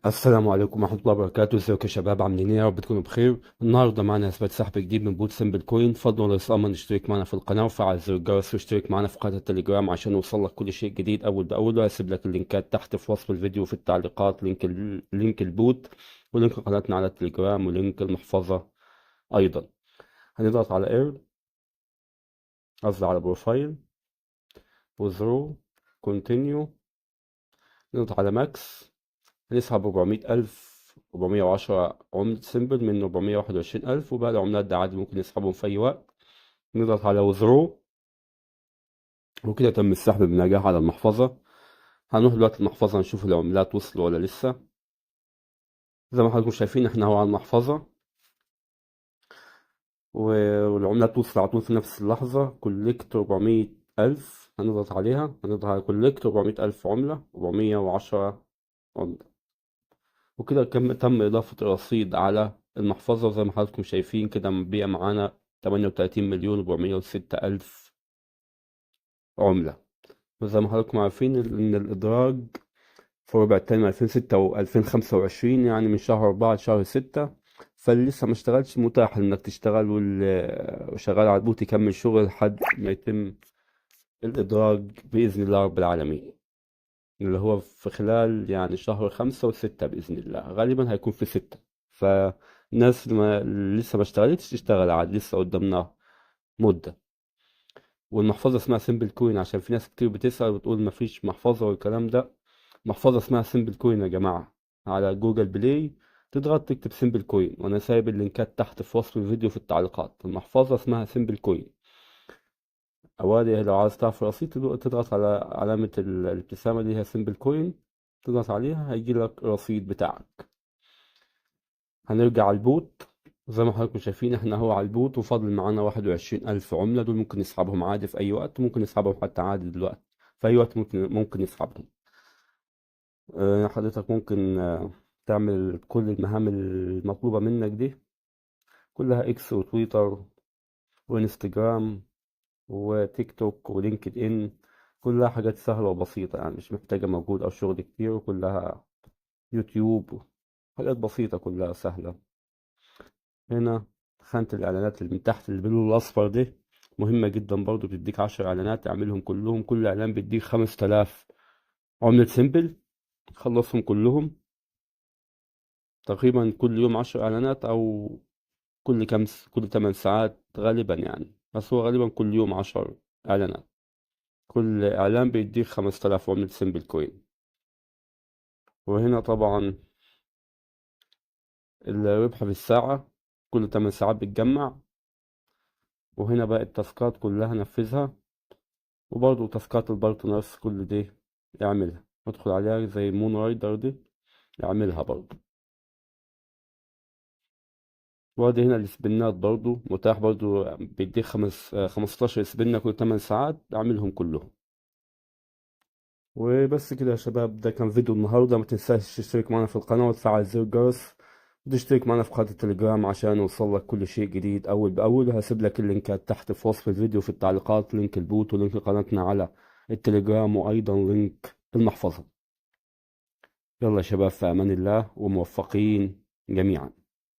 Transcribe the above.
السلام عليكم ورحمة الله وبركاته. ازيكم يا شباب؟ عاملين ايه؟ يا رب تكونوا بخير. النهارده معانا اثبات سحب جديد من بوت سمبل كوين. فضلا ولا امر اشترك معنا في القناة وفعل زر الجرس واشترك معنا في قناة التليجرام عشان يوصلك كل شيء جديد اول باول. وهسيب لك اللينكات تحت في وصف الفيديو وفي التعليقات، لينك البوت ولينك قناتنا على التليجرام ولينك المحفظة ايضا. هنضغط على اير، قصدي على بروفايل، وذرو، كونتينيو، نضغط على ماكس. هنسحب 400,000، 410 عملة سيمبل من 421,000، وباقي العملات ده عادي ممكن نسحبهم في أي وقت. نضغط على وذرو، وكده تم السحب بنجاح على المحفظة. هنروح دلوقتي المحفظة نشوف العملات وصلوا ولا لسه. زي ما حضراتكم شايفين احنا هو على المحفظة، والعملات توصل على طول في نفس اللحظة. كوليكت 400,000، هنضغط عليها، هنضغط على كوليكت 400,000 عملة، 410 عملة. وكده تم إضافة الرصيد على المحفظة. وزي ما حضراتكم شايفين كده بقى معانا 38,406,000 عملة. وزي ما حضراتكم عارفين إن الإدراج في الربع التاني من 2006 و2025، يعني من شهر 4 لشهر 6. فاللي لسه ما اشتغلش متاح إنك تشتغل، وشغال على البوت يكمل شغل لحد ما يتم الإدراج بإذن الله رب العالمين، اللي هو في خلال يعني شهر 5 و6 بإذن الله. غالبا هيكون في 6. فالناس اللي لسه ما اشتغلتش تشتغل عاد، لسه قدامنا مدة. والمحفظة اسمها سيمبل كوين، عشان في ناس كتير بتسأل وتقول ما فيش محفظة والكلام ده. محفظة اسمها سيمبل كوين يا جماعة. على جوجل بلاي تضغط تكتب سيمبل كوين، وانا سايب اللينكات تحت في وصف الفيديو في التعليقات. المحفظة اسمها سيمبل كوين. أوادي لو عايز تعرف الرصيد تضغط على علامة الابتسامة اللي هي سيمبل كوين، تضغط عليها هيجي لك الرصيد بتاعك. هنرجع على البوت. زي ما حضراتكم شايفين احنا هو على البوت، وفاضل معانا 21,000 عملة. دول ممكن نسحبهم عادي في أي وقت، ممكن نسحبهم حتى عادي دلوقتي في أي وقت، ممكن نسحبهم. حضرتك ممكن تعمل كل المهام المطلوبة منك دي كلها، اكس وتويتر وانستجرام وتيك توك ولينكد ان. كلها حاجات سهلة وبسيطة، يعني مش محتاجة مجهود أو شغل كتير، وكلها يوتيوب، حاجات بسيطة كلها سهلة. هنا خانة الإعلانات اللي من تحت اللي باللون الأصفر دي مهمة جدا برضو، بتديك 10 إعلانات اعملهم كلهم. كل إعلان بيديك 5,000 عملة سيمبل، خلصهم كلهم. تقريبا كل يوم 10 إعلانات، أو كل 8 ساعات غالبا يعني، بس هو غالبا كل يوم 10 إعلانات. كل إعلان بيديك 5,000 عملة سيمبل كوين. وهنا طبعا الربح في الساعة، كل 8 ساعات بتجمع. وهنا بقى التاسكات كلها نفذها، وبرضه تاسكات البارتنرز كل دي يعملها، ادخل عليها زي مون رايدر دي يعملها برضه. وادي هنا السبنات برضه متاح، برضه بيديك 15 سبنة كل 8 ساعات اعملهم كلهم. وبس كده يا شباب، ده كان فيديو النهاردة. ما تنساش تشترك معنا في القناة وتفعل زر الجرس، وتشترك معنا في قناة التليجرام عشان يوصلك كل شيء جديد أول بأول. وهسيب لك اللينكات تحت في وصف الفيديو في التعليقات، لينك البوت ولينك قناتنا على التليجرام، وأيضا لينك المحفظة. يلا يا شباب، في أمان الله وموفقين جميعا.